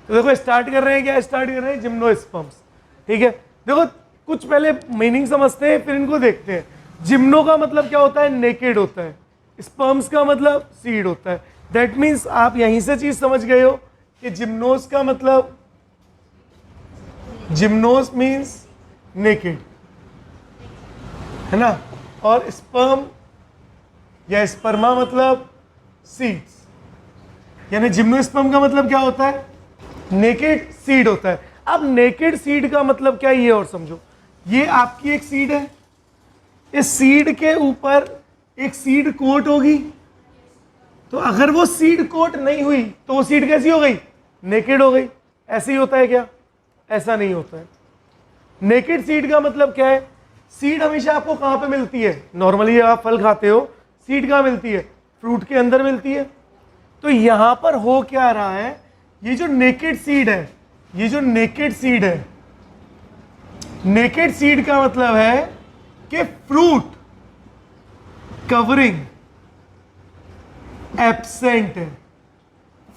तो देखो स्टार्ट कर रहे हैं क्या, स्टार्ट कर रहे हैं जिम्नोस्पर्म्स, ठीक है। देखो कुछ पहले मीनिंग समझते हैं फिर इनको देखते हैं। जिम्नो का मतलब क्या होता है, नेकेड होता है। स्पर्म्स का मतलब सीड होता है। दैट मीन्स आप यहीं से चीज समझ गए हो कि जिम्नोस का मतलब, जिम्नोस मीन्स नेकेड, है ना, और स्पर्म या स्पर्मा मतलब सीड्स, यानी जिम्नोस्पर्म का मतलब क्या होता है, नेकेड सीड होता है। अब नेकेड सीड का मतलब क्या, ये और समझो। ये आपकी एक सीड है, इस सीड के ऊपर एक सीड कोट होगी, तो अगर वो सीड कोट नहीं हुई तो वो सीड कैसी हो गई, नेकेड हो गई। ऐसे ही होता है क्या, ऐसा नहीं होता है। नेकेड सीड का मतलब क्या है, सीड हमेशा आपको कहां पे मिलती है, नॉर्मली आप फल खाते हो, सीड कहां मिलती है, फ्रूट के अंदर मिलती है। तो यहां पर हो क्या रहा है, ये जो नेकेड सीड है, ये जो नेकेड सीड है, नेकेड सीड का मतलब है कि फ्रूट कवरिंग एब्सेंट है,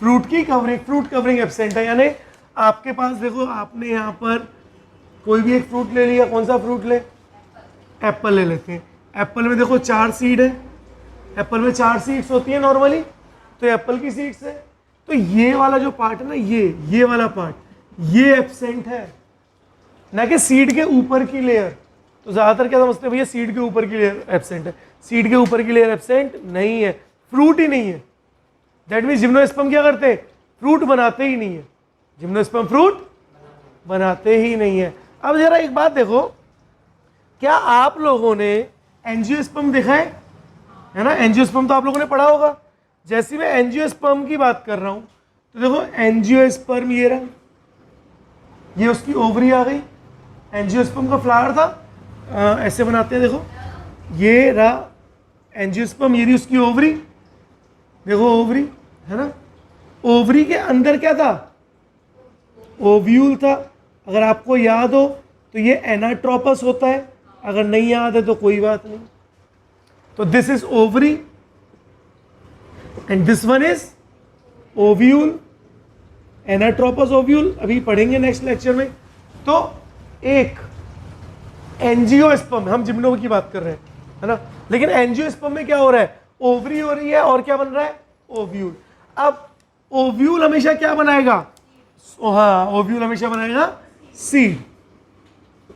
फ्रूट की कवरिंग, फ्रूट कवरिंग एब्सेंट है। यानी आपके पास देखो, आपने यहां पर कोई भी एक फ्रूट ले लिया, कौन सा फ्रूट ले, एप्पल ले लेते हैं। एप्पल में देखो 4 सीड है, एप्पल में 4 सीड्स होती है नॉर्मली, तो एप्पल की सीड्स है। तो ये वाला जो पार्ट है ना, ये वाला पार्ट, ये एब्सेंट है, ना कि सीड के ऊपर की लेयर। तो ज्यादातर क्या समझते हैं भैया, सीड के ऊपर की लेयर एब्सेंट है। सीड के ऊपर की लेयर एब्सेंट नहीं है, फ्रूट ही नहीं है। दैट मीन्स जिम्नोस्पर्म क्या करते हैं, फ्रूट बनाते ही नहीं है। जिम्नोस्पर्म फ्रूट बनाते ही नहीं है। अब जरा एक बात देखो, क्या आप लोगों ने एंजियोस्पर्म देखा है ना, एंजियोस्पर्म तो आप लोगों ने पढ़ा होगा। जैसे मैं एंजियोस्पर्म की बात कर रहा हूं, तो देखो एंजियोस्पर्म ये रहा, ये उसकी ओवरी आ गई। एंजियोस्पर्म का फ्लावर था, ऐसे बनाते हैं, देखो ये रहा एंजियोस्पर्म, ये रही उसकी ओवरी, देखो ओवरी है ना। ओवरी के अंदर क्या था, ओव्यूल था। अगर आपको याद हो तो ये एनाट्रोपस होता है, अगर नहीं याद है तो कोई बात नहीं। तो this is ovary and this one is ovule, anatropous ovule, अभी पढ़ेंगे नेक्स्ट लेक्चर में। तो एक एंजियोस्पर्म, हम जिम्नो की बात कर रहे हैं, है ना, लेकिन एंजियोस्पर्म में क्या हो रहा है, ओवरी हो रही है और क्या बन रहा है, ओव्यूल। अब ओव्यूल हमेशा क्या बनाएगा, हाँ ओव्यूल हमेशा बनाएगा सीड,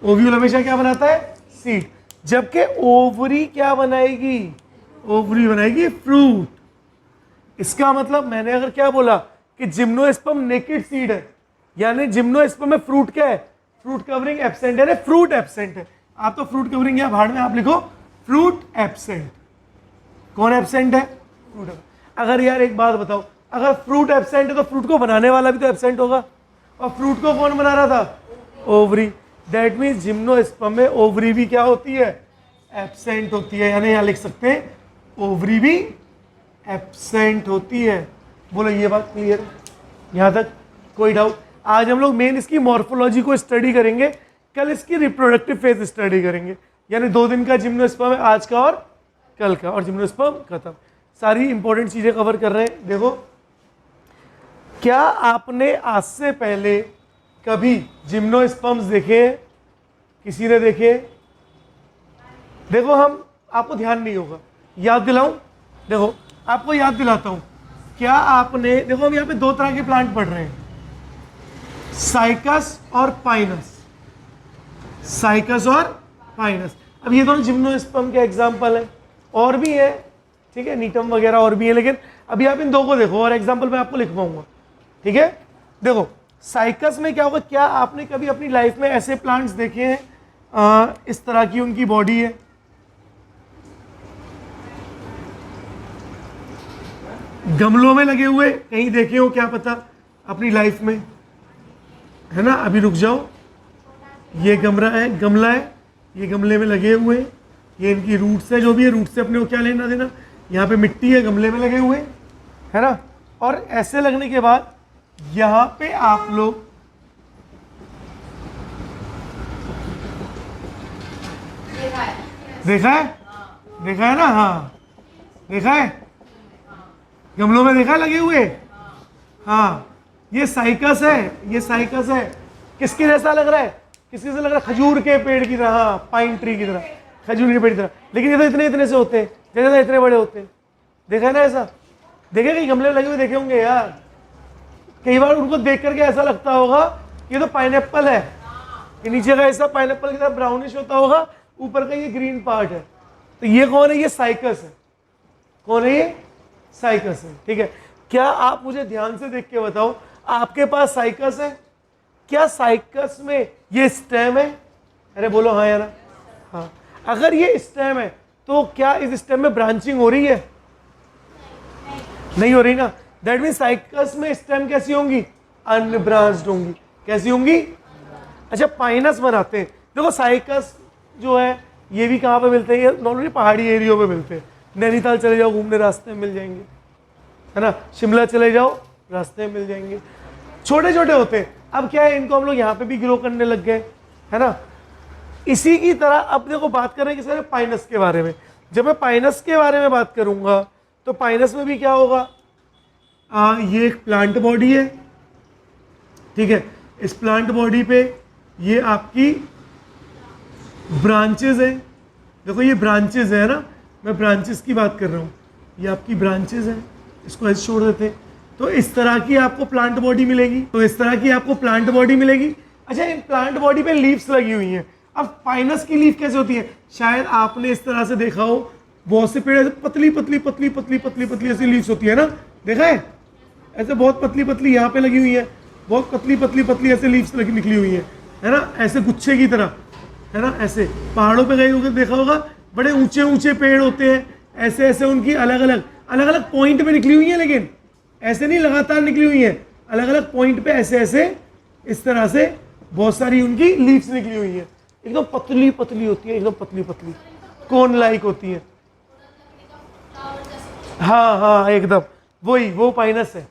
ओव्यूल हमेशा क्या बनाता है, सीड। जबकि ओवरी क्या बनाएगी, ओवरी बनाएगी फ्रूट। इसका मतलब मैंने अगर क्या बोला कि जिम्नोस्पर्म नेकेड सीड है, यानी जिम्नोस्पर्म में फ्रूट क्या है, फ्रूट कवरिंग एब्सेंट है, फ्रूट एब्सेंट है। आप तो फ्रूट कवरिंग या भाड़ में आप लिखो फ्रूट एब्सेंट। कौन एब्सेंट है, फ्रूट। अगर यार एक बात बताओ, अगर फ्रूट एब्सेंट है तो फ्रूट को बनाने वाला भी तो एब्सेंट होगा, और फ्रूट को कौन बना रहा था, ओवरी। दैट मीन्स जिम्नोस्पर्म में ओवरी भी क्या होती है, एब्सेंट होती है। यानी यहां लिख सकते हैं ओवरी भी एब्सेंट होती है। बोलो ये बात क्लियर है, यहां तक कोई डाउट। आज हम लोग मेन इसकी मॉर्फोलॉजी को स्टडी करेंगे, कल इसकी रिप्रोडक्टिव फेज स्टडी करेंगे। यानी 2 दिन का जिम्नोस्पर्म है, आज का और कल का, और जिम्नोस्पर्म खत्म। सारी इंपॉर्टेंट चीजें कवर कर रहे हैं। देखो, क्या आपने आज से पहले कभी जिम्नोस्पर्म्स देखे, किसी ने देखे? देखो हम, आपको ध्यान नहीं होगा, याद दिलाऊं, देखो आपको याद दिलाता हूं। क्या आपने, देखो हम यहाँ पे 2 तरह के प्लांट पढ़ रहे हैं, साइकस और पाइनस, साइकस और पाइनस। अब ये दोनों जिम्नोस्पर्म के एग्जाम्पल हैं, और भी है, ठीक है, नीटम वगैरह और भी है, लेकिन अभी आप इन 2 को देखो और एग्जाम्पल मैं आपको लिखवाऊंगा, ठीक है। देखो साइकस में क्या होगा, क्या आपने कभी अपनी लाइफ में ऐसे प्लांट्स देखे हैं, इस तरह की उनकी बॉडी है, गमलों में लगे हुए कहीं देखे हो क्या पता अपनी लाइफ में, है ना। अभी रुक जाओ, ये गमला है, ये गमले में लगे हुए हैं, ये इनकी रूट्स है, जो भी है रूट से अपने को क्या लेना देना। यहाँ पे मिट्टी है, गमले में लगे हुए, है ना। और ऐसे लगने के बाद यहाँ पे आप लोग देखा है ना, हाँ देखा है, गमलों में देखा लगे हुए, हाँ ये साइकस है, ये साइकस है। किसके जैसा लग रहा है? किसके जैसा लग रहा है? खजूर के पेड़ की तरह, हाँ, पाइन ट्री की तरह, खजूर के पेड़ की तरह। लेकिन ये तो इतने इतने से होते हैं, जैसे इतने बड़े होते हैं। देखा है ना ऐसा? देखे कहीं गमले लगे हुए देखे होंगे यार, कई बार उनको देख करके ऐसा लगता होगा ये तो पाइनएप्पल है, ये नीचे का हिस्सा पाइनएप्पल की तरह ब्राउनिश होता होगा, ऊपर का ये ग्रीन पार्ट है। तो ये कौन है? ये साइकस है। कौन है ये? साइकस है। ठीक है, क्या आप मुझे ध्यान से देख के बताओ, आपके पास साइकस है? क्या साइकस में ये स्टेम है? अरे बोलो हाँ या ना? हाँ। अगर ये स्टेम है तो क्या इस स्टेम में ब्रांचिंग हो रही है? नहीं हो रही ना। दैट मीन साइकस में स्टेम कैसी होंगी? अनब्रांच्ड होंगी। कैसी होंगी? अच्छा, पाइनस बनाते हैं। देखो साइकस जो है ये भी कहाँ पे मिलते हैं? ये नॉर्मली पहाड़ी एरियो में मिलते हैं। नैनीताल चले जाओ घूमने, रास्ते में मिल जाएंगे, है ना। शिमला चले जाओ, रास्ते में मिल जाएंगे। छोटे छोटे होते हैं। अब क्या है, इनको हम लोग यहाँ पे भी ग्रो करने लग गए, है ना। इसी की तरह अब देखो बात कर रहे हैं किसी पाइनस के बारे में। जब मैं पाइनस के बारे में बात करूंगा तो पाइनस में भी क्या होगा? ये एक प्लांट बॉडी है, ठीक है। इस प्लांट बॉडी पे ये आपकी ब्रांचेस है। देखो ये ब्रांचेस है ना, मैं ब्रांचेस की बात कर रहा हूँ। ये आपकी ब्रांचेस है, इसको ऐसे छोड़ देते हैं। तो इस तरह की आपको प्लांट बॉडी मिलेगी, तो इस तरह की आपको प्लांट बॉडी मिलेगी। अच्छा, इन प्लांट बॉडी पे लीव्स लगी हुई हैं। अब पाइनस की लीफ कैसे होती है? शायद आपने इस तरह से देखा हो, बहुत से पेड़ ऐसे पतली पतली पतली पतली पतली पतली ऐसी लीव्स होती है ना, देखा है? ऐसे बहुत पतली पतली यहाँ पे लगी हुई है, बहुत पतली पतली पतली ऐसे लीव्स निकली हुई है ना, ऐसे गुच्छे की तरह, है ना। ऐसे पहाड़ों पे गए होगे देखा होगा, बड़े ऊंचे ऊंचे पेड़ होते हैं, ऐसे ऐसे उनकी अलग अलग पॉइंट पे निकली हुई है, लेकिन ऐसे नहीं लगातार निकली हुई है, अलग अलग पॉइंट पे ऐसे ऐसे इस तरह से बहुत सारी उनकी लीव्स निकली हुई है। एकदम पतली पतली होती है, एकदम पतली पतली कोन लाइक होती है। हाँ हाँ एकदम वही, वो पाइनस है,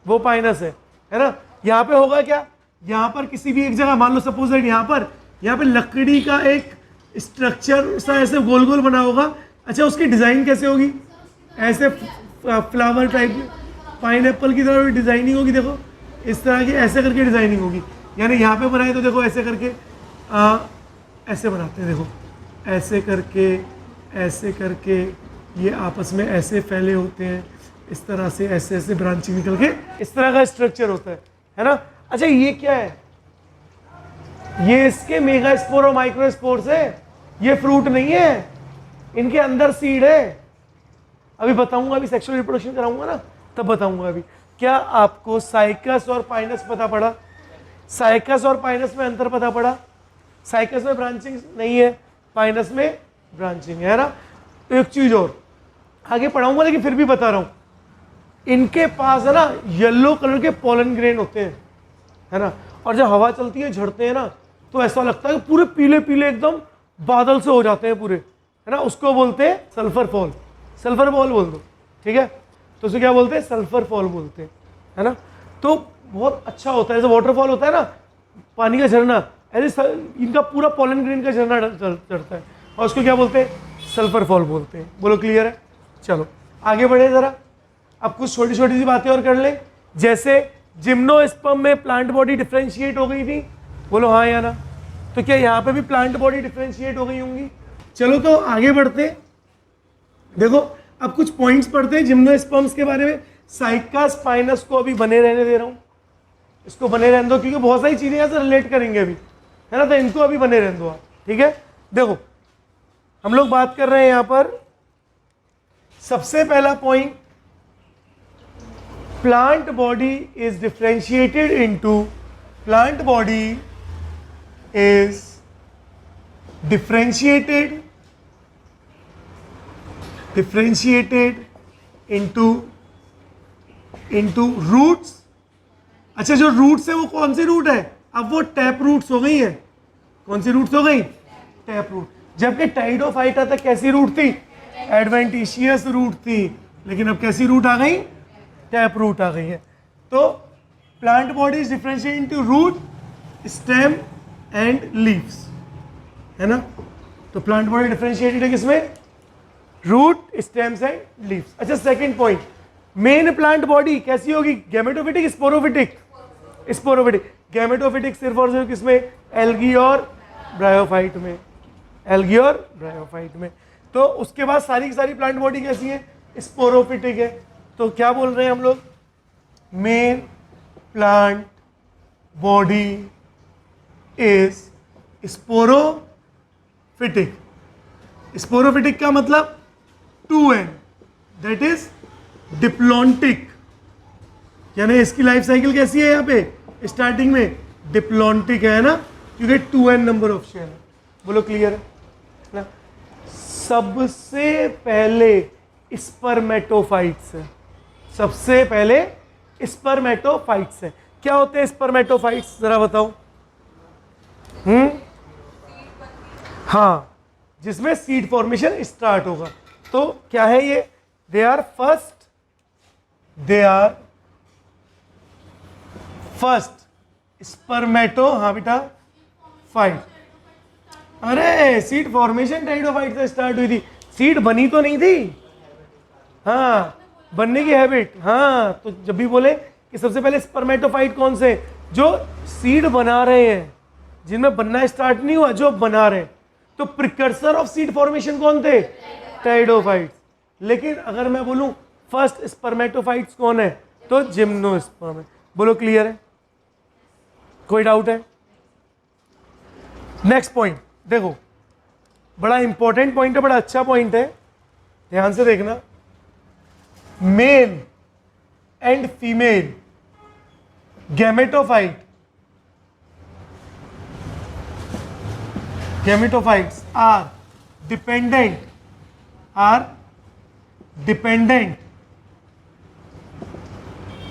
वो पाइनस है ना। यहाँ पे होगा क्या? यहाँ पर किसी भी एक जगह मान लो सपोज दैट यहाँ पे लकड़ी का एक स्ट्रक्चर सा ऐसे गोल गोल बना होगा। अच्छा, उसकी डिज़ाइन कैसे होगी? ऐसे फ्लावर टाइप में पाइनएप्पल की तरह डिज़ाइनिंग होगी। देखो इस तरह की ऐसे करके डिज़ाइनिंग होगी। यानी यहाँ पे बनाए तो देखो ऐसे करके ऐसे बनाते हैं, देखो ऐसे करके ये आपस में ऐसे फैले होते हैं, इस तरह से ऐसे ऐसे ब्रांचिंग निकल के इस तरह का स्ट्रक्चर होता है ना। अच्छा, ये क्या है? ये इसके मेगास्पोर और माइक्रोस्पोर्स है, ये फ्रूट नहीं है, इनके अंदर सीड है। अभी बताऊंगा, अभी सेक्सुअल रिप्रोडक्शन कराऊंगा ना तब बताऊंगा। अभी क्या आपको साइकस और पाइनस पता पड़ा? साइकस और पाइनस में अंतर पता पड़ा? साइकस में ब्रांचिंग नहीं है, पाइनस में ब्रांचिंग है ना। तो एक चीज और आगे पढ़ाऊंगा, लेकिन फिर भी बता रहा हूं, इनके पास है ना येलो कलर के पोलन ग्रेन होते हैं, है ना। और जब हवा चलती है, झड़ते हैं ना, तो ऐसा लगता है कि पूरे पीले पीले एकदम बादल से हो जाते हैं पूरे, है ना। उसको बोलते हैं सल्फर फॉल, सल्फर फॉल बोल दो, ठीक है। तो उसे क्या बोलते हैं? सल्फर फॉल बोलते हैं, है ना। तो बहुत अच्छा होता है, जैसे वाटरफॉल होता है ना, पानी का झरना, ऐसे इनका पूरा पोलन ग्रेन का झरना चढ़ता है, और उसको क्या बोलते हैं? सल्फर फॉल बोलते हैं। बोलो क्लियर है? चलो आगे बढ़े जरा। अब कुछ छोटी छोटी सी बातें और कर ले, जैसे जिम्नोस्पर्म में प्लांट बॉडी डिफरेंशिएट हो गई थी, बोलो हाँ या ना। तो क्या यहाँ पे भी प्लांट बॉडी डिफरेंशिएट हो गई होंगी? चलो तो आगे बढ़ते, देखो अब कुछ पॉइंट्स पढ़ते हैं जिम्नोस्पर्म्स के बारे में। साइकस पाइनस को अभी बने रहने दे रहा हूँ, इसको बने रहने दो, क्योंकि बहुत सारी चीजें यहाँ से रिलेट करेंगे अभी, है ना। तो इनको अभी बने रहने दो आप, ठीक है। देखो हम लोग बात कर रहे हैं यहाँ पर, सबसे पहला point, plant body is differentiated into plant body is differentiated into roots। अच्छा, जो रूट्स है वो कौन सी रूट है? अब वो टैप रूट्स हो गई है। कौन सी रूट्स हो गई? Tap root. जबकि टाइडोफाइटा तक कैसी रूट थी? एडवेंटिशियस रूट थी, लेकिन अब कैसी रूट आ गई? टैप रूट आ गई है। तो plant body is differentiate into root, stem and leaves, है ना। तो प्लांट बॉडी डिफरेंशिएटेड है किसमें? Root, stems and leaves. अच्छा, second point, main plant body कैसी होगी? Gametophytic, sporophytic? स्पोरोफिटिक। गैमेटोफिटिक सिर्फ और सिर्फ किसमें, एल्गी और ब्रायोफाइट में, एल्गी और ब्रायोफाइट में। तो उसके बाद सारी की सारी प्लांट बॉडी कैसी है, स्पोरोफिटिक है। तो क्या बोल रहे हैं हम लोग, main plant body is sporophytic. Sporophytic का मतलब 2n, दैट इज डिप्लॉन्टिक, यानी इसकी लाइफ साइकिल कैसी है, यहाँ पे स्टार्टिंग में डिप्लॉन्टिक है ना, क्योंकि 2n नंबर ऑफ शेल है। बोलो क्लियर है ना। सबसे पहले स्पर्मेटोफाइट्स है, सबसे पहले स्पर्मेटोफाइट्स है। क्या होते हैं स्पर्मेटोफाइट्स, जरा बताओ। हाँ, जिसमें सीड फॉर्मेशन स्टार्ट होगा। तो क्या है ये, दे आर फर्स्ट स्पर्मेटो, हाँ बेटा, फाइट। अरे सीड फॉर्मेशन टाइडोफाइट से स्टार्ट हुई थी, सीड बनी तो नहीं थी, हाँ बनने की हैबिट। हाँ, तो जब भी बोले कि सबसे पहले स्पर्मेटोफाइट कौन से, जो सीड बना रहे हैं, जिनमें बनना स्टार्ट नहीं हुआ, जो बना रहे हैं। तो प्रिकर्सर ऑफ सीड फॉर्मेशन कौन थे, टाइडोफाइट्स। लेकिन अगर मैं बोलूं फर्स्ट स्पर्मेटोफाइट्स कौन है, तो जिम्नोस्पर्म है। बोलो क्लियर है, कोई डाउट है। नेक्स्ट पॉइंट देखो, बड़ा इंपॉर्टेंट पॉइंट है, बड़ा अच्छा पॉइंट है, ध्यान से देखना। Male and female gametophytes are dependent,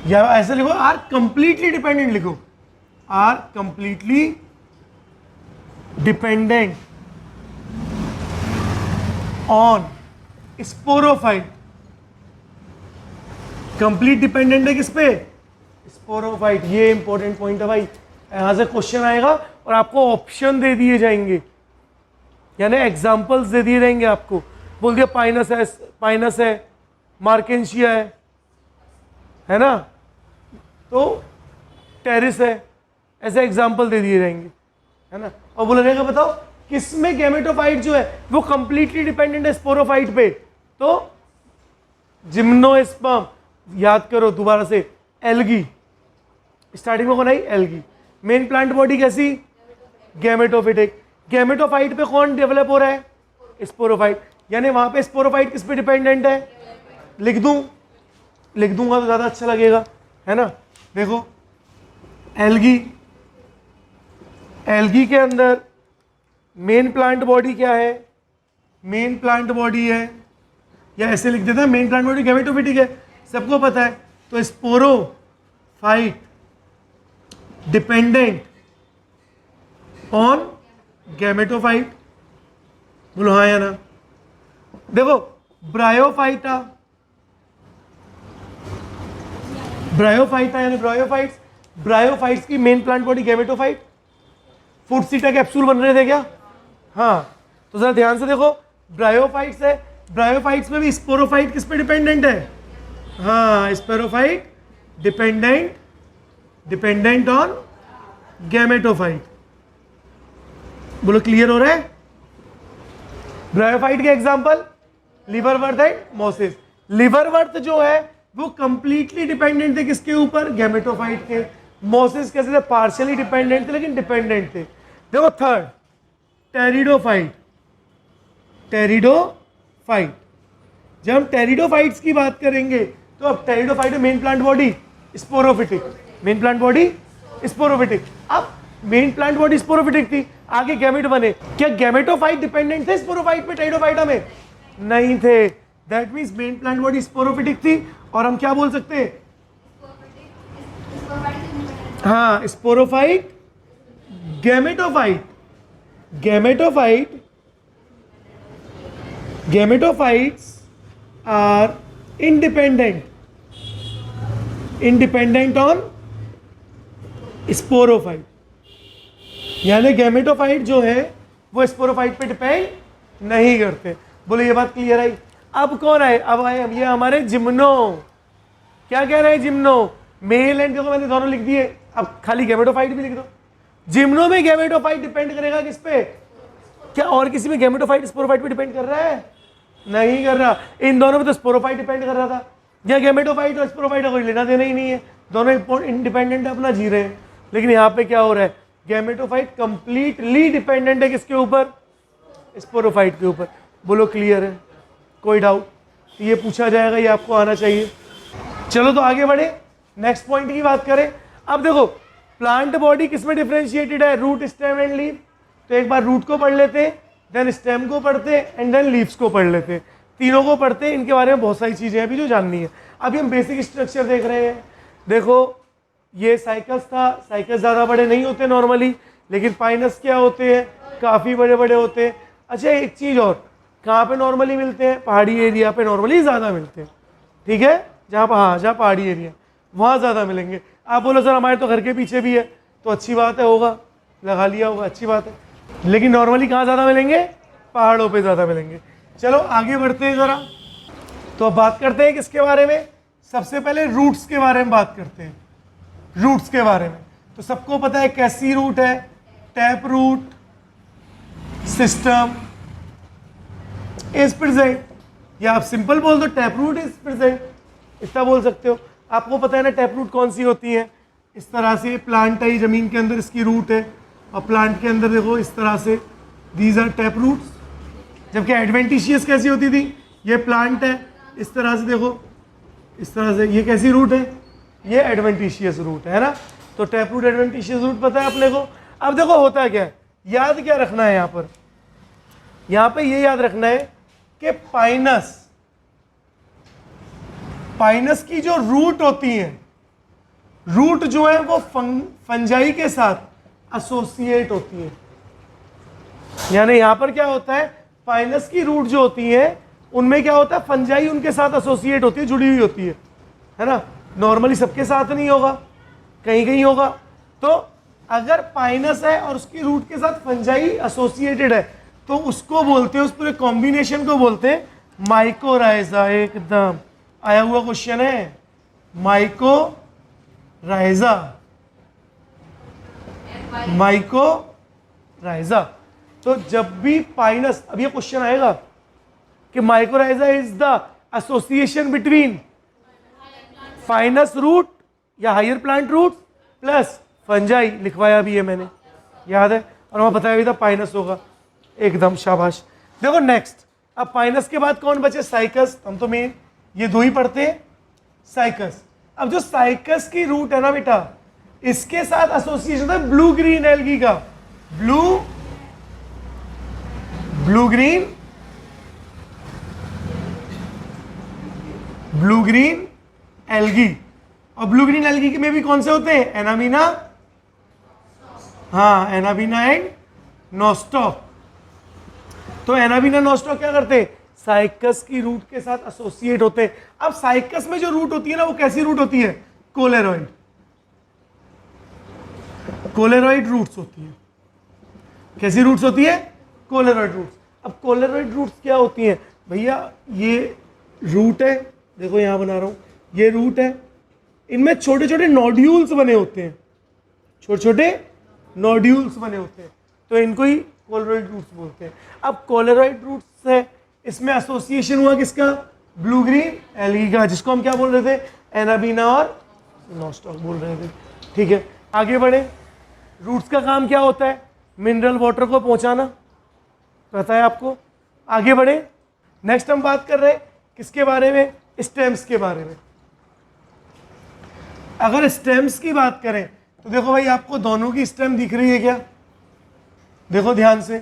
या ऐसे लिखो, आर कंप्लीटली डिपेंडेंट लिखो, are completely dependent on sporophyte. Complete dependent है किस पे, स्पोरोफाइट। ये इंपॉर्टेंट पॉइंट है भाई, यहां से क्वेश्चन आएगा और आपको ऑप्शन दे दिए जाएंगे, यानी एग्जांपल्स दे दिए जाएंगे आपको। बोल दिया पाइनस है, मार्केंशिया है ना, तो टेरिस है, ऐसे एग्जाम्पल दे दिए जाएंगे, है ना। और बोला जाएगा बताओ किसमें गैमेटोफाइट जो है वो कंप्लीटली डिपेंडेंट है स्पोरोफाइट पे, तो जिम्नोस्पर्म। याद करो दोबारा से, एल्गी, स्टार्टिंग में कौन आई, एल्गी। मेन प्लांट बॉडी कैसी, गैमेटोफिटिक। गैमेटोफाइट पे कौन डेवलप हो रहा है, स्पोरोफाइट। यानी वहां पे स्पोरोफाइट किस पे डिपेंडेंट है, लिख दूंगा तो ज्यादा अच्छा लगेगा, है ना। देखो एल्गी के अंदर मेन प्लांट बॉडी क्या है, मेन प्लांट बॉडी है, या ऐसे लिख देता है मेन प्लांट बॉडी गैमेटोफिटिक है, सबको पता है। तो स्पोरोफाइट डिपेंडेंट ऑन गैमेटोफाइट, बोलो हाँ या ना। देखो ब्रायोफाइटा यानी ब्रायोफाइट्स की main plant body gametophyte. Food सीटा कैप्सूल बन रहे थे क्या, हाँ, तो जरा ध्यान से देखो, ब्रायोफाइट्स है, ब्रायोफाइट्स में भी स्पोरोफाइट किस पे डिपेंडेंट है, हाँ स्पोरोफाइट डिपेंडेंट ऑन गैमेटोफाइट। बोलो क्लियर हो रहा है। ब्रायोफाइट के एग्जांपल लिवरवर्थ एंड मोसिस। लिवरवर्थ जो है वो कंप्लीटली डिपेंडेंट थे किसके ऊपर, गैमेटोफाइट के। मोसिस कैसे थे, पार्शियली डिपेंडेंट थे लेकिन डिपेंडेंट थे। देखो थर्ड टेरिडोफाइट। जब हम टेरिडोफाइट्स की बात करेंगे तो अब टेरिडोफाइट में main plant body sporophytic, main plant body sporophytic. अब मेन प्लांट बॉडी स्पोरोफिटिक थी, आगे गैमेट बने। क्या गैमेटोफाइट डिपेंडेंट थे स्पोरोफाइट पे, टेरिडोफाइटा में नहीं थे। That means main plant body sporophytic थी, और हम क्या बोल सकते हैं, हाँ sporophyte gametophytes are independent on sporophyte. यानी गैमेटोफाइट जो है वो स्पोरोफाइट पे डिपेंड नहीं करते। बोले ये बात क्लियर आई। अब कौन आए, अब आए ये हमारे जिम्नो। क्या कह रहे हैं जिम्नो, मेल एंड, देखो मैंने दोनों लिख दिए, अब खाली गैमेटोफाइट भी लिख दो। जिम्नो में गैमेटोफाइट डिपेंड करेगा किस पे? क्या और किसी में गैमेटोफाइट स्पोरोफाइट पे डिपेंड कर रहा है? नहीं कर रहा। इन दोनों में तो स्पोरोफाइट डिपेंड कर रहा था। या गैमेटोफाइट और स्पोरोफाइट का कोई लेना देना ही नहीं है, दोनों इंडिपेंडेंट अपना जी रहे हैं। लेकिन यहाँ पे क्या हो रहा है? गैमेटोफाइट कंप्लीटली डिपेंडेंट है किसके ऊपर? स्पोरोफाइट के ऊपर। बोलो क्लियर है? कोई डाउट? तो ये पूछा जाएगा, ये आपको आना चाहिए। चलो तो आगे बढ़े, नेक्स्ट पॉइंट की बात करें। अब देखो प्लांट बॉडी किसमें डिफरेंशिएटेड है? Root, stem and leaf. तो एक बार रूट को पढ़ लेते हैं, देन स्टेम को पढ़ते हैं, एंड देन लीव्स को पढ़ लेते हैं। तीनों को पढ़ते हैं, इनके बारे में बहुत सारी चीजें अभी जो जाननी है। अभी हम बेसिक स्ट्रक्चर देख रहे हैं। देखो ये साइकस था, साइकस ज़्यादा बड़े नहीं होते नॉर्मली, लेकिन पाइनस क्या होते हैं? काफ़ी बड़े बड़े होते हैं। अच्छा एक चीज़ और, कहाँ पे नॉर्मली मिलते हैं? पहाड़ी एरिया पे नॉर्मली ज़्यादा मिलते हैं, ठीक है? जहाँ पर हाँ, जहाँ पहाड़ी एरिया वहाँ ज़्यादा मिलेंगे। आप बोलो सर हमारे तो घर के पीछे भी है, तो अच्छी बात है, होगा लगा लिया होगा, अच्छी बात है। लेकिन नॉर्मली कहाँ ज़्यादा मिलेंगे? पहाड़ों पे ज़्यादा मिलेंगे। चलो आगे बढ़ते हैं ज़रा। तो अब बात करते हैं किसके बारे में? सबसे पहले रूट्स के बारे में बात करते हैं। रूट्स के बारे में तो सबको पता है कैसी रूट है? Tap root, system, is present, या आप सिंपल बोल दो टैप रूट इज प्रेजेंट, इतना बोल सकते हो। आपको पता है ना टैप रूट कौन सी होती है? इस तरह से प्लांट है, जमीन के अंदर इसकी रूट है, और प्लांट के अंदर देखो इस तरह से दीज आर टैप रूट्स। जबकि एडवेंटिशियस कैसी होती थी? ये प्लांट है, इस तरह से देखो, इस तरह से, ये कैसी रूट है? ये एडवेंटिशियस रूट है ना। तो टैप रूट, एडवेंटिशियस रूट पता है अपने को। अब देखो होता क्या है, याद क्या रखना है यहाँ पर? यहाँ पे ये याद रखना है कि पाइनस की जो रूट होती है, रूट जो है वो फंजाई के साथ एसोसिएट होती है। यानी यहाँ पर क्या होता है? पाइनस की रूट जो होती है उनमें क्या होता है? फंजाई उनके साथ एसोसिएट होती है, जुड़ी हुई होती है ना। नॉर्मली सबके साथ नहीं होगा, कहीं कहीं होगा। तो अगर पाइनस है और उसकी रूट के साथ फंजाई एसोसिएटेड है तो उसको बोलते हैं, उस पूरे कॉम्बिनेशन को बोलते हैं माइकोराइजा। एकदम आया हुआ क्वेश्चन है, माइकोराइजा, माइकोराइजा। तो जब भी पाइनस, अब ये क्वेश्चन आएगा कि mycorrhiza is the association between fungus root या higher plant root plus fungi, लिखवाया भी है मैंने, याद है, और वहां बताया भी था पाइनस होगा। एकदम शाबाश। देखो नेक्स्ट, अब पाइनस के बाद कौन बचे? साइकस। हम तो मेन ये दो ही पढ़ते हैं, साइकस। अब जो साइकस की रूट है ना बेटा, इसके साथ एसोसिएशन है ब्लू ग्रीन एल्गी का। Blue green algae. और ब्लू ग्रीन एल्गी में भी कौन से होते हैं? एनामीना, हाँ एनाबीना एंड नोस्टॉक। तो एनाबीना नोस्टॉक क्या करते हैं? साइकस की रूट के साथ एसोसिएट होते हैं। अब साइकस में जो रूट होती है ना, वो कैसी रूट होती है? कोलेरॉइड, कोलेरॉइड रूट्स होती है। कैसी रूट्स होती है? कोलेरॉइड रूट्स। अब कोलेरॉइड रूट्स क्या होती हैं भैया? ये रूट है, देखो यहां बना रहा हूं, ये रूट है, इनमें छोटे छोटे नोड्यूल्स बने होते हैं, छोटे छोटे नोड्यूल्स बने होते हैं, तो इनको ही कोलेरॉइड रूट्स बोलते हैं। अब कोलेरॉइड रूट्स है, इसमें एसोसिएशन हुआ किसका? ब्लू ग्रीन एल्गी का, जिसको हम क्या बोल रहे थे? एनाबीना और नोस्टॉक बोल रहे थे। ठीक है, आगे बढ़े। रूट्स का काम क्या होता है? मिनरल वाटर को पहुंचाना, पता है आपको। आगे बढ़े, नेक्स्ट हम बात कर रहे हैं किसके बारे में? स्टेम्स के बारे में। अगर स्टेम्स की बात करें तो देखो भाई, आपको दोनों की स्टेम दिख रही है क्या? देखो ध्यान से,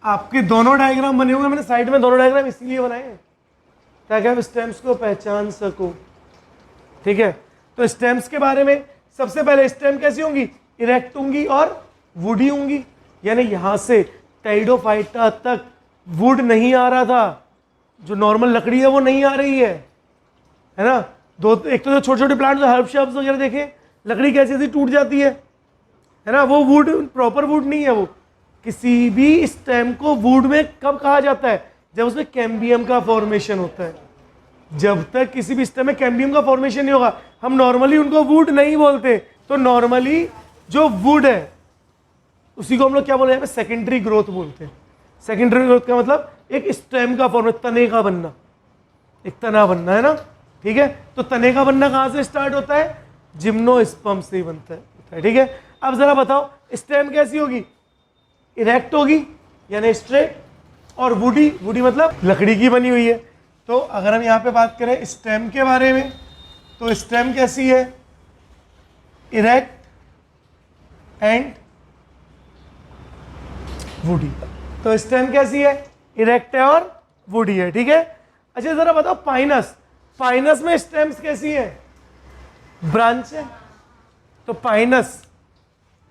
आपके दोनों डायग्राम बने हुए, मैंने साइड में दोनों डायग्राम इसलिए बनाए हैं ताकि आप स्टेम्स को पहचान सको। ठीक है, तो स्टेम्स के बारे में सबसे पहले, स्टेम कैसी होंगी? इरेक्ट होंगी और वुडी होंगी। यानी यहां से टाइडोफाइटा तक वुड नहीं आ रहा था, जो नॉर्मल लकड़ी है वो नहीं आ रही है ना। दो, एक तो छोटे छोटे प्लांट, हर्ब शर्ब्स वगैरह देखें, लकड़ी कैसी ऐसी टूट जाती है ना, वो वुड, प्रॉपर वुड नहीं है वो। किसी भी स्टेम को वुड में कब कहा जाता है? जब उसमें कैम्बियम का फॉर्मेशन होता है। जब तक किसी भी स्टेम में कैम्बियम का फॉर्मेशन नहीं होगा, हम नॉर्मली उनको वुड नहीं बोलते। तो नॉर्मली जो वुड है उसी को हम लोग क्या बोले यहाँ पे सेकेंडरी ग्रोथ बोलते हैं। सेकेंडरी ग्रोथ का मतलब एक स्टेम का फॉर्म, तने का बनना, एक तना बनना है ना, ठीक है। तो तने का बनना कहाँ से स्टार्ट होता है? जिम्नोस्पर्म से ही बनता है, ठीक है। अब जरा बताओ स्टेम कैसी होगी? इरेक्ट होगी यानी स्ट्रेट, और वुडी, वुडी मतलब लकड़ी की बनी हुई है। तो अगर हम यहाँ पे बात करें स्टेम के बारे में, तो स्टेम कैसी है? Erect and woody. तो स्टेम कैसी है? इरेक्ट है और वुडी है, ठीक है। अच्छा जरा बताओ पाइनस, पाइनस में स्टेम्स कैसी है? ब्रांच है। तो पाइनस,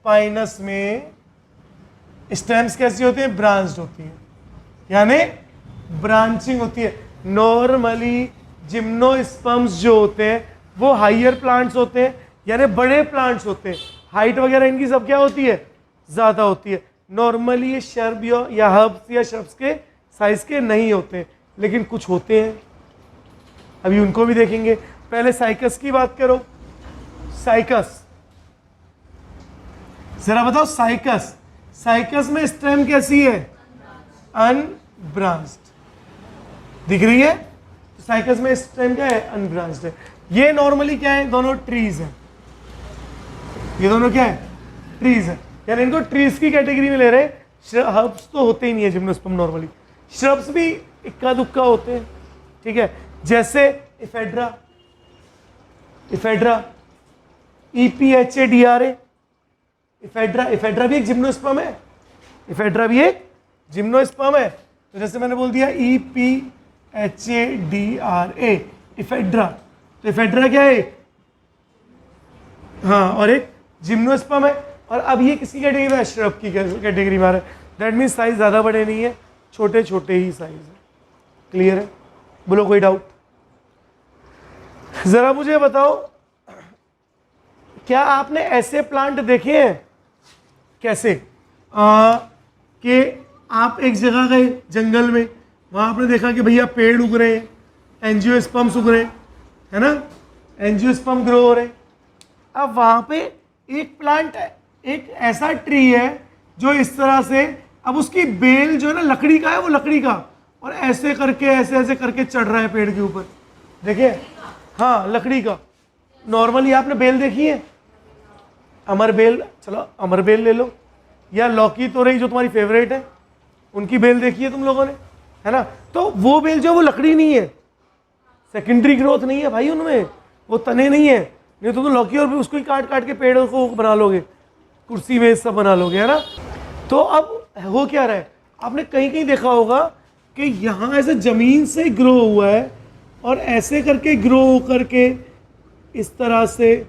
पाइनस में स्टेम्स कैसी होती है? ब्रांच्ड होती है, यानी ब्रांचिंग होती है। नॉर्मली जिम्नोस्पर्म्स जो होते हैं वो हाइयर प्लांट्स होते हैं, यानी बड़े प्लांट्स होते हैं। हाइट वगैरह इनकी सब क्या होती है? ज़्यादा होती है। नॉर्मली ये शर्ब या हर्ब्स या श्रब्स के साइज के नहीं होते, लेकिन कुछ होते हैं, अभी उनको भी देखेंगे। पहले साइकस की बात करो। साइकस, जरा बताओ साइकस, साइकस में स्टेम कैसी है? अनब्रांच्ड, दिख रही है? साइकस में स्टेम क्या है? अनब्रांच्ड है। ये नॉर्मली क्या है? दोनों ट्रीज हैं, ये दोनों क्या है? ट्रीज है, यानी इनको ट्रीज की कैटेगरी में ले रहे हैं। हर्ब्स तो होते ही नहीं है जिम्नोस्पर्म नॉर्मली, श्रब्स भी इक्का दुक्का होते हैं, ठीक है। जैसे ephedra, ephedra EPHADRA, ephedra, ephedra भी एक जिम्नोस्पर्म है, इफेड्रा भी एक जिम्नोस्पर्म है। तो जैसे मैंने बोल दिया EPHADRA, इफेड्रा, तो इफेड्रा क्या है? हाँ, और एक जिम्नोस्पर्म है। और अब ये किसकी कैटेगरी में है? श्रब की कैटेगरी में आ रहा है। दैट मीन्स साइज ज़्यादा बड़े नहीं है, छोटे छोटे ही साइज है। क्लियर है? बोलो कोई डाउट? ज़रा मुझे बताओ, क्या आपने ऐसे प्लांट देखे हैं? कैसे? कि आप एक जगह गए जंगल में, वहाँ आपने देखा कि भैया पेड़ उग रहे हैं, एंजियोस्पर्म्स उग रहे हैं, है ना, एंजियोस्पर्म ग्रो हो रहे हैं। अब वहाँ पे एक प्लांट है, एक ऐसा ट्री है जो इस तरह से, अब उसकी बेल जो है ना लकड़ी का है, वो लकड़ी का, और ऐसे करके ऐसे ऐसे करके चढ़ रहा है पेड़ के ऊपर, देखिए, हाँ लकड़ी का। नॉर्मली आपने बेल देखी है? अमर बेल, चलो अमर बेल ले लो, या लौकी तोरई जो तुम्हारी फेवरेट है, उनकी बेल देखी है तुम लोगों ने, है ना। तो वो बेल जो वो लकड़ी नहीं है, सेकेंडरी ग्रोथ नहीं है भाई उनमें, वो तने नहीं है, नहीं तो तुम लौकी और भी उसको ही काट काट के पेड़ों को बना लोगे, कुर्सी मेज सब बना लोगे, है ना। तो अब हो क्या रहा है, आपने कहीं कहीं देखा होगा कि यहाँ ऐसे ज़मीन से ग्रो हुआ है और ऐसे करके ग्रो करके इस तरह से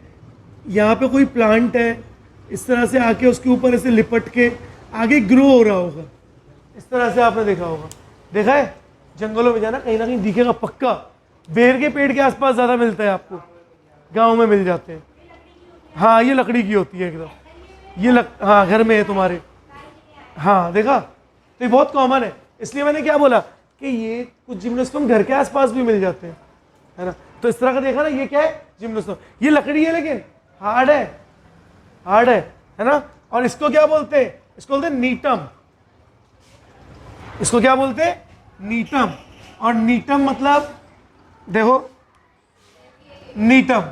यहाँ पे कोई प्लांट है, इस तरह से आके उसके ऊपर ऐसे लिपट के आगे ग्रो हो रहा होगा, इस तरह से आपने देखा होगा। देखा है? जंगलों में जाना, कहीं ना कहीं दिखेगा पक्का। बेर के पेड़ के आसपास ज़्यादा मिलता है आपको, गाँव में मिल जाते हैं। हाँ ये लकड़ी की होती है एकदम, ये हाँ घर में है तुम्हारे, हाँ देखा। तो ये बहुत कॉमन है, इसलिए मैंने क्या बोला कि ये कुछ जिम्नोस्पर्म घर के आसपास भी मिल जाते हैं, है ना। तो इस तरह का देखा ना, ये क्या है? जिम्नोस्पर्म। ये लकड़ी है लेकिन हार्ड है, हार्ड है ना। और इसको क्या बोलते हैं? इसको बोलते हैं नीटम। इसको क्या बोलते हैं? नीटम। और नीटम मतलब देखो, नीटम,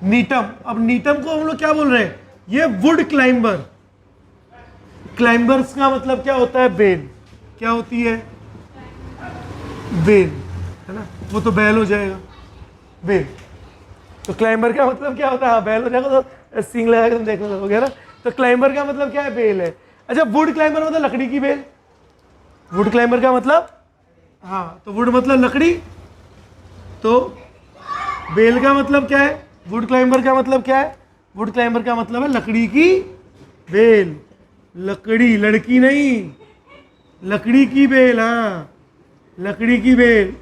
नीटम। अब नीटम को हम लोग क्या बोल रहे हैं? ये वुड क्लाइंबर। क्लाइंबर्स का मतलब क्या होता है? बेल। क्या होती है? बेल, है ना। वो तो बैल हो जाएगा, बेल। तो क्लाइंबर का मतलब क्या होता है? हाँ बैल हो जाएगा, तो सींग लगा के तुम देखने लगोगे ना। तो क्लाइंबर का मतलब क्या है? बेल है। अच्छा वुड क्लाइंबर मतलब लकड़ी की बेल। वुड क्लाइंबर का मतलब, हाँ तो वुड मतलब लकड़ी, तो बेल का मतलब क्या है? वुड क्लाइंबर का मतलब क्या है? वुड क्लाइंबर का मतलब है लकड़ी की बेल। लकड़ी, लड़की नहीं, लकड़ी की बेल, हाँ लकड़ी की बेल,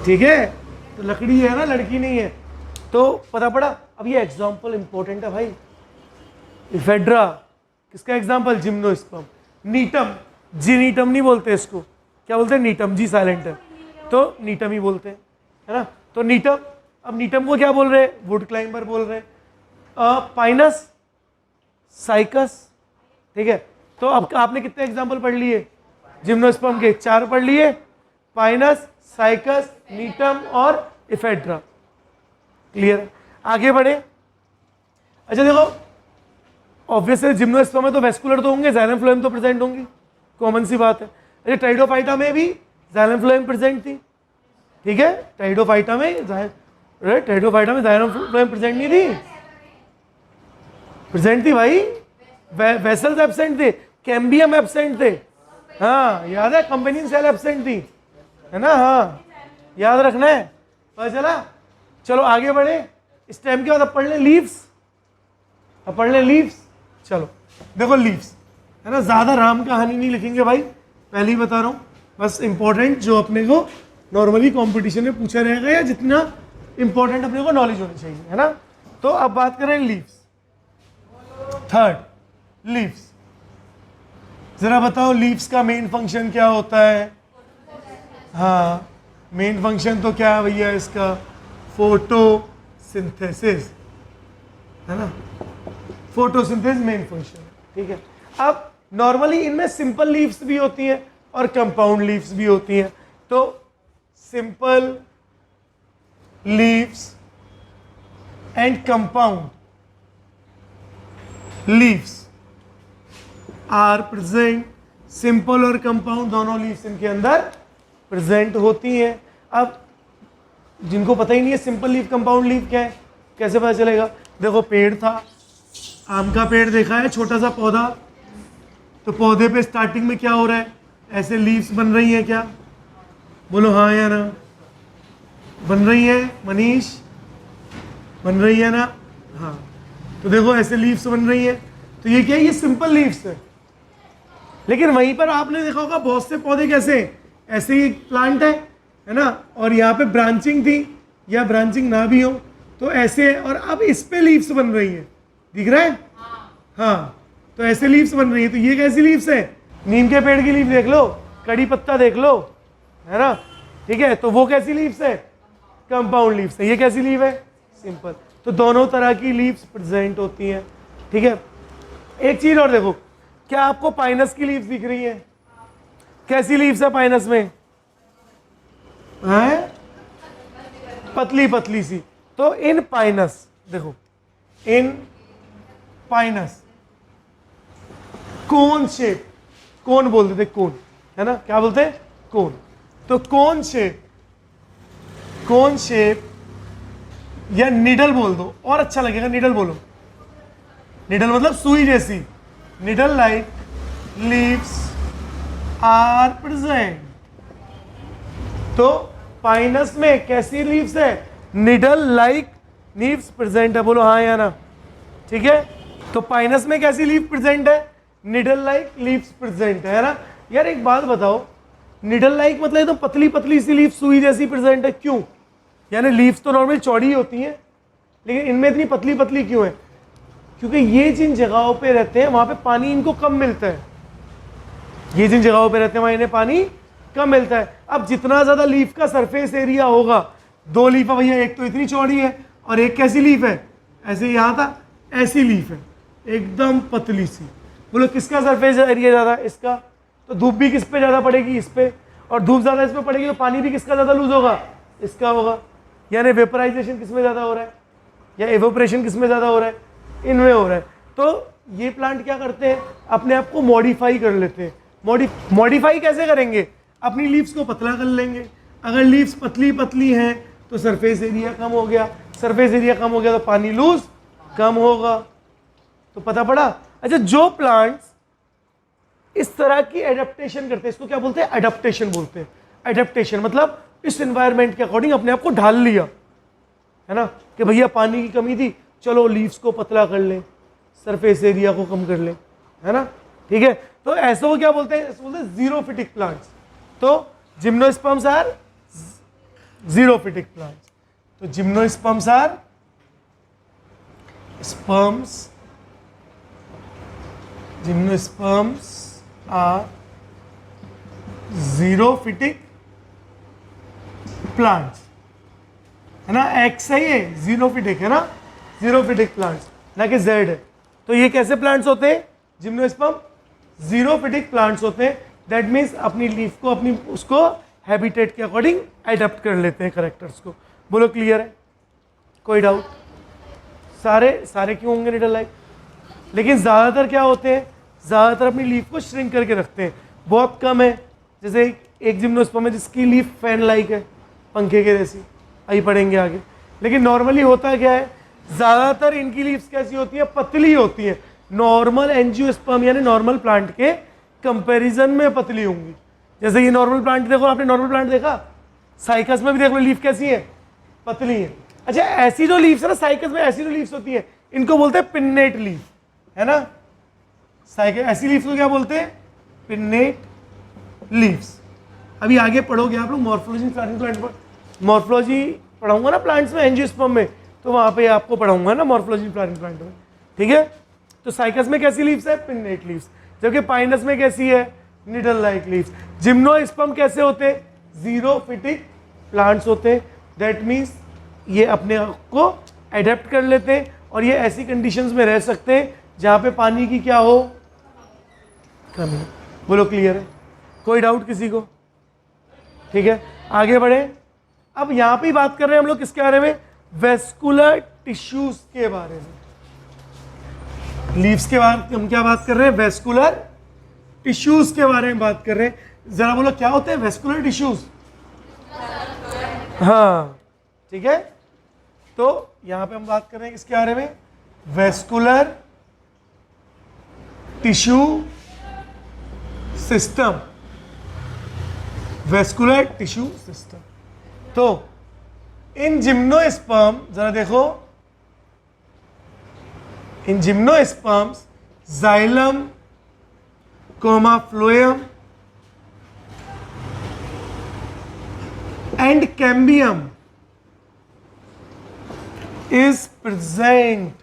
ठीक है। तो लकड़ी है ना, लड़की नहीं है। तो पता पड़ा। अब ये एग्जाम्पल इंपॉर्टेंट है भाई। इफेड्रा किसका एग्जाम्पल? जिम्नोस्पर्म। नीटम, जी नीटम नहीं बोलते इसको, क्या बोलते हैं? नीटम, जी साइलेंट है, तो नीटम ही बोलते हैं, है ना। तो नीटम। अब नीटम को क्या बोल रहे हैं, वुड क्लाइंबर बोल रहे हैं, पाइनस, साइकस, ठीक है। तो अब आपने कितने एग्जाम्पल पढ़ लिए जिम्नोस्पर्म के, 4 पढ़ लिए, पाइनस, साइकस, नीटम और इफेड्रा। क्लियर, आगे बढ़े। अच्छा देखो, ऑब्वियसली जिम्नोस्पर्म में तो वेस्कुलर तो होंगे, जाइलम फ्लोएम तो प्रेजेंट होंगी, कॉमन सी बात है। अच्छा टाइडोफाइटा में भी जाइलम फ्लोएम प्रेजेंट थी, ठीक है, टाइडोफाइटा में जाइलम फ्लोएम प्रेजेंट नहीं थी, प्रेजेंट थी भाई, वेसल्स एब्सेंट थे, कैम्बियम एब्सेंट थे, हाँ याद है, कंपेनियन सेल एब्सेंट थी, है ना, हाँ याद रखना है, पता चला। चलो आगे बढ़े, स्टेम के बाद अब पढ़ लें लीव्स, अब पढ़ लें लीव्स। चलो देखो लीव्स, है ना, ज़्यादा राम कहानी नहीं लिखेंगे भाई, पहले ही बता रहा हूँ, बस इंपॉर्टेंट जो अपने को नॉर्मली कंपटीशन में पूछा रहेगा या जितना इंपॉर्टेंट अपने को नॉलेज होनी चाहिए, है ना। तो अब बात करें लीव्स, थर्ड लीव्स, जरा बताओ लीव्स का मेन फंक्शन क्या होता है। हाँ मेन फंक्शन तो क्या है भैया इसका, फोटोसिंथेसिस, है ना, फोटोसिंथेसिस मेन फंक्शन, ठीक है। अब नॉर्मली इनमें सिंपल लीव्स भी होती हैं और कंपाउंड लीव्स भी होती हैं, तो simple leaves and compound leaves are present, simple और कंपाउंड दोनों लीव्स इनके अंदर प्रेजेंट होती हैं। अब जिनको पता ही नहीं है सिंपल लीफ कंपाउंड लीफ क्या है, कैसे पता चलेगा। देखो पेड़ था, आम का पेड़ देखा है, छोटा सा पौधा, तो पौधे पे स्टार्टिंग में क्या हो रहा है, ऐसे लीव्स बन रही हैं क्या, बोलो हाँ या ना, बन रही है मनीष, बन रही है ना, हाँ। तो देखो ऐसे लीव्स बन रही हैं, तो ये क्या है, ये सिंपल लीव्स है। लेकिन वहीं पर आपने देखा होगा बहुत से पौधे कैसे, ऐसे ही प्लांट है ना, और यहाँ पे ब्रांचिंग थी या ब्रांचिंग ना भी हो तो ऐसे, और अब इस पे लीव्स बन रही हैं, दिख रहा है, हाँ तो ऐसे लीव्स बन रही है। तो ये कैसी लीव्स है, नीम के पेड़ की लीव देख लो, कड़ी पत्ता देख लो, है ना, ठीक है, तो वो कैसी लीव्स है, कंपाउंड लीव्स है। ये कैसी लीव है, सिंपल। तो दोनों तरह की लीव्स प्रेजेंट होती हैं, ठीक है। एक चीज और देखो, क्या आपको पाइनस की लीव्स दिख रही है, कैसी लीव्स है पाइनस में, है पतली पतली सी। तो इन पाइनस देखो, इन पाइनस कोन शेप, कोन बोलते थे, कोन, है ना, क्या बोलते हैं, कोन। तो कोन शेप, कोन शेप या निडल बोल दो और अच्छा लगेगा, निडल बोलो, निडल मतलब सुई जैसी, needle like leaves are present. तो पाइनस में कैसी लीव्स है, निडल लाइक लीव्स प्रेजेंट है, बोलो हाँ या ना, ठीक है। तो पाइनस में कैसी लीव प्रेजेंट है, निडल लाइक लीव्स प्रेजेंट है ना। यार एक बात बताओ, निडल लाइक मतलब तो पतली पतली सी लीव सुई जैसी प्रेजेंट है, क्यों, यानी लीव्स तो नॉर्मल चौड़ी होती हैं, लेकिन इनमें इतनी पतली पतली क्यों है, क्योंकि ये जिन जगहों पे रहते हैं वहां पे पानी इनको कम मिलता है, ये जिन जगहों पे रहते हैं वहां इन्हें पानी कम मिलता है। अब जितना ज्यादा लीफ का सरफेस एरिया होगा, 2 लीफ है भैया, एक तो इतनी चौड़ी है और एक कैसी लीफ है, ऐसे यहाँ था, ऐसी लीफ है एकदम पतली सी, बोलो किसका सरफेस एरिया ज्यादा, इसका। तो धूप भी किस पे ज्यादा पड़ेगी, इस पे, और धूप ज्यादा इस पे पड़ेगी तो पानी भी किसका ज्यादा लूज होगा, इसका होगा। यानी वेपराइजेशन किस में ज्यादा हो रहा है या एवोपरेशन किस में ज्यादा हो रहा है, इनमें हो रहा है। तो ये प्लांट क्या करते हैं, अपने आप को मॉडिफाई कर लेते हैं। मॉडिफाई कैसे करेंगे, अपनी लीव्स को पतला कर लेंगे। अगर लीव्स पतली पतली हैं तो सरफेस एरिया कम हो गया, सरफेस एरिया कम हो गया तो पानी लूज कम होगा। तो पता पड़ा। अच्छा, जो प्लांट्स इस तरह की एडेप्टेशन करते हैं, इसको क्या बोलते हैं, एडेप्टेशन बोलते हैं। एडेप्टेशन मतलब इस एनवायरनमेंट के अकॉर्डिंग अपने आप को ढाल लिया, है ना, कि भैया पानी की कमी थी, चलो लीव्स को पतला कर लें, सरफेस एरिया को कम कर लें, है ना, ठीक है। तो ऐसे को क्या बोलते हैं, बोलते हैं जीरोफिटिक प्लांट्स। तो जिम्नोस्पर्म्स आर जीरोफिटिक प्लांट्स। तो gymnosperms are sperms, gymnosperms are xerophytic plants. है ना, एक्स है ये ज़ीनोफिटिक है ना, ज़ीनोफिटिक प्लांट्स, ना कि जेड है। तो ये कैसे प्लांट्स होते हैं, जिम्नोस्पर्म ज़ीनोफिटिक प्लांट्स होते हैं। दैट मीन्स अपनी लीफ को अपनी उसको हैबिटेट के अकॉर्डिंग एडप्ट कर लेते हैं करेक्टर्स को। बोलो क्लियर है, कोई डाउट? सारे क्यों होंगे निडल लाइक? लेकिन ज़्यादातर क्या होते हैं, ज़्यादातर अपनी लीफ को श्रिंक करके रखते हैं, बहुत कम है। जैसे एक जिम्नोस्पर्म है जिसकी लीफ फैन लाइक है, पंखे के जैसी, आई पढ़ेंगे आगे। लेकिन नॉर्मली होता क्या है, ज़्यादातर इनकी लीव्स कैसी होती है, पतली होती है। नॉर्मल एंजियोस्पर्म यानी नॉर्मल प्लांट के कंपैरिजन में पतली होंगी। जैसे ये नॉर्मल प्लांट देखो, आपने नॉर्मल प्लांट देखा, साइकस में भी देख लो लीफ कैसी है, पतली है। अच्छा, ऐसी जो लीव्स है ना साइकस में, ऐसी जो लीव्स होती है इनको बोलते हैं पिन्नेट लीफ, है ना। साइकस ऐसी लीव्स को क्या बोलते हैं, पिन्नेट लीव्स। अभी आगे पढ़ोगे आप लोग मॉर्फोलॉजी प्लांट पर, मॉर्फोलॉजी पढ़ाऊंगा ना प्लांट्स में, एंजियोस्पर्म में, तो वहाँ पे आपको पढ़ाऊंगा ना मॉर्फोलॉजी प्लांट में, ठीक है। तो साइकस में कैसी लीव्स है, पिन्नेट लीव्स, जबकि पाइनस में कैसी है, निडल लाइक लीव्स। जिम्नोस्पर्म कैसे होते हैं, ज़ीरोफिटिक प्लांट्स होते हैं। दैट मीन्स ये अपने आप को एडेप्ट कर लेते हैं और ये ऐसी कंडीशंस में रह सकते हैं जहाँ पे पानी की क्या हो, कमी। बोलो क्लियर है, कोई डाउट किसी को? ठीक है, आगे बढ़े। अब यहाँ पे बात कर रहे हैं हम लोग किसके बारे में, वेस्कुलर टिश्यूज के बारे में। लीव्स के बारे में हम क्या बात कर रहे हैं, वेस्कुलर टिश्यूज के बारे में बात कर रहे हैं। जरा बोलो क्या होते हैं वेस्कुलर टिश्यूज? हाँ ठीक है, तो यहां पे हम बात कर रहे हैं किसके बारे में, vascular tissue system, vascular tissue system. तो इन जिम्नोस्पर्म, जरा देखो, in gymnosperms xylem, comma phloem and cambium is present.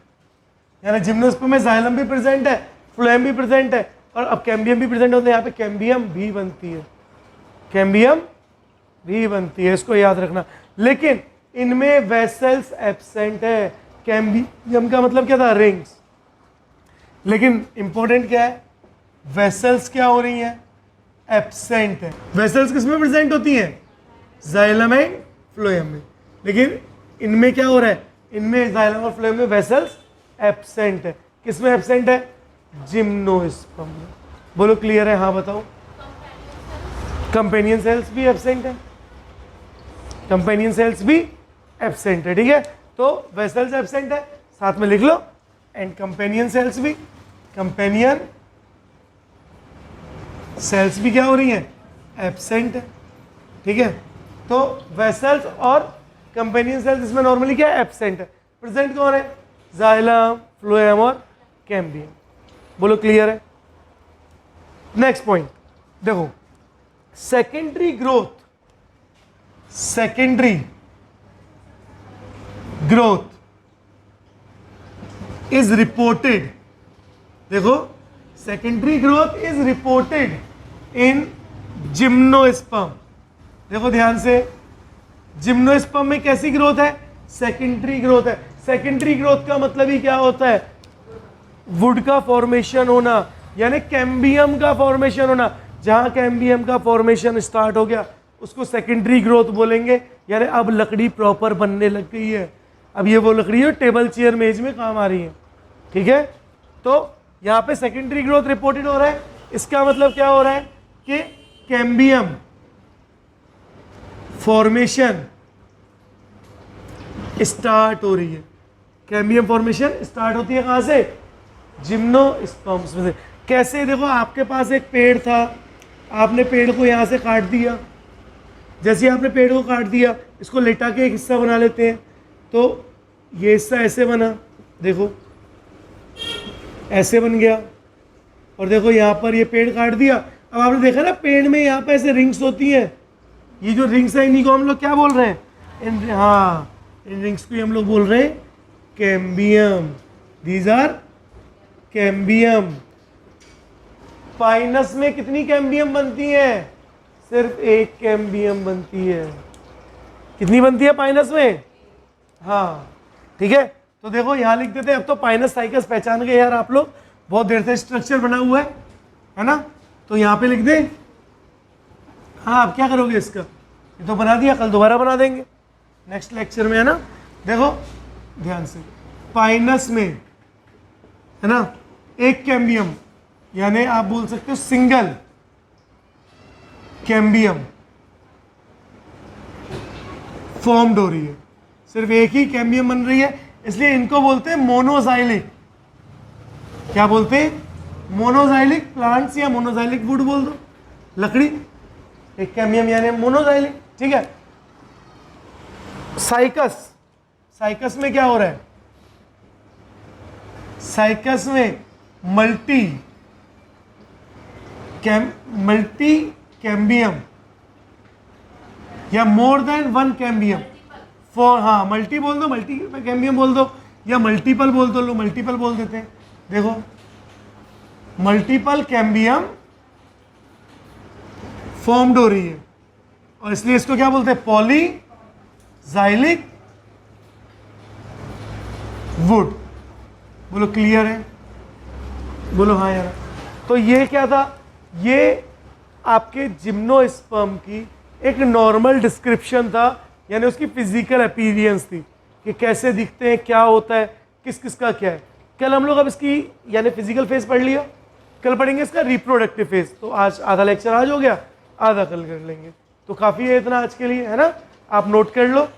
यानी जिम्नोस्पर्म में जाइलम भी प्रेजेंट है, फ्लोएम भी प्रेजेंट है, और अब कैम्बियम भी प्रेजेंट होता है। यहाँ पे कैम्बियम भी बनती है, कैम्बियम भी बनती है, इसको याद रखना। लेकिन इनमें वेसल्स एब्सेंट है। कैम्बियम का मतलब क्या था, रिंग्स। लेकिन इंपॉर्टेंट क्या है, वेसल्स क्या हो रही हैं, एब्सेंट है। वेसल्स किसमें प्रेजेंट होती हैं, जाइलम एंड फ्लोएम में। लेकिन इनमें क्या हो रहा है, इनमें जाइलम और फ्लोएम में वेसल्स एब्सेंट है। किसमें एब्सेंट है, जिम्नोस्पर्म में। बोलो क्लियर है, हाँ बताओ। कंपेनियन सेल्स भी एब्सेंट है, कंपेनियन सेल्स भी एब्सेंट है, ठीक है। तो वेसल्स एब्सेंट है, साथ में लिख लो, एंड कंपेनियन सेल्स भी, कंपेनियन सेल्स भी क्या हो रही हैं, एब्सेंट है, ठीक है। तो वेसल्स और कंपेनियन सेल्स इसमें नॉर्मली क्या है, एब्सेंट है। प्रेजेंट कौन है, जाइलम, फ्लोएम और कैम्बियम। बोलो क्लियर है। नेक्स्ट पॉइंट देखो, secondary growth, secondary growth is reported. देखो, secondary growth is reported in gymnosperm. देखो ध्यान से, जिम्नोस्पर्म में कैसी ग्रोथ है, सेकेंडरी ग्रोथ है। सेकेंडरी ग्रोथ का मतलब ही क्या होता है, वुड का फॉर्मेशन होना, यानी कैम्बियम का फॉर्मेशन होना। जहां कैम्बियम का फॉर्मेशन स्टार्ट हो गया उसको सेकेंडरी ग्रोथ बोलेंगे। यानी अब लकड़ी प्रॉपर बनने लग गई है, अब ये वो लकड़ी है टेबल चेयर मेज में काम आ रही है, ठीक है। तो यहाँ पे सेकेंडरी ग्रोथ रिपोर्टेड हो रहा है। इसका मतलब क्या हो रहा है कि कैम्बियम फॉर्मेशन स्टार्ट हो रही है। कैम्बियम फॉर्मेशन स्टार्ट होती है कहाँ से, जिम्नोस्पर्म्स में से। कैसे, देखो आपके पास एक पेड़ था, आपने पेड़ को यहाँ से काट दिया। जैसे आपने पेड़ को काट दिया, इसको लेटा के एक हिस्सा बना लेते हैं, तो ये हिस्सा ऐसे बना, देखो ऐसे बन गया। और देखो यहाँ पर ये पेड़ काट दिया। अब आपने देखा ना पेड़ में यहाँ पे ऐसे रिंग्स होती हैं, ये जो रिंग्स है इन्हीं को हम लोग क्या बोल रहे हैं, हाँ इन रिंग्स को हम लोग बोल रहे हैं cambium. These are cambium. Pinus में कितनी कैम्बियम बनती है, सिर्फ एक कैम्बियम बनती है। कितनी बनती है पाइनस में, हाँ ठीक है, तो देखो यहाँ लिख देते हैं। अब तो पाइनस साइकस पहचान गए यार आप लोग, बहुत देर से स्ट्रक्चर बना हुआ है ना। तो यहाँ पे लिख दे। हाँ अब क्या करोगे इसका, ये तो बना दिया, कल दोबारा बना देंगे नेक्स्ट लेक्चर में, है ना। देखो ध्यान से, पाइनस में है ना एक कैम्बियम, यानी आप बोल सकते हो सिंगल कैम्बियम फॉर्म्ड हो रही है, सिर्फ एक ही कैम्बियम बन रही है, इसलिए इनको बोलते हैं मोनोजाइलिक। क्या बोलते हैं, मोनोजाइलिक प्लांट्स या मोनोजाइलिक वुड बोल दो, लकड़ी, एक कैम्बियम यानी मोनोजाइलिक, ठीक है। साइकस, साइकस में क्या हो रहा है, साइकस में मल्टी कैम्बियम या more than one cambium for, हाँ मल्टी बोल दो, मल्टी कैम्बियम बोल दो, या मल्टीपल बोल दो, लो मल्टीपल बोल देते हैं। देखो मल्टीपल कैम्बियम फॉर्म्ड हो रही है, और इसलिए इसको क्या बोलते हैं, पॉलीजाइलिक वुड। बोलो क्लियर है, बोलो हाँ यार। तो ये क्या था, ये आपके जिम्नोस्पर्म की एक नॉर्मल डिस्क्रिप्शन था, यानी उसकी फिजिकल अपीयरेंस थी कि कैसे दिखते हैं, क्या होता है, किस किस का क्या है। कल हम लोग अब इसकी यानी फिजिकल फेज पढ़ लिया, कल पढ़ेंगे इसका रिप्रोडक्टिव फेज। तो आज आधा लेक्चर आज हो गया, आधा कल कर लेंगे, तो काफ़ी है इतना आज के लिए, है ना। आप नोट कर लो।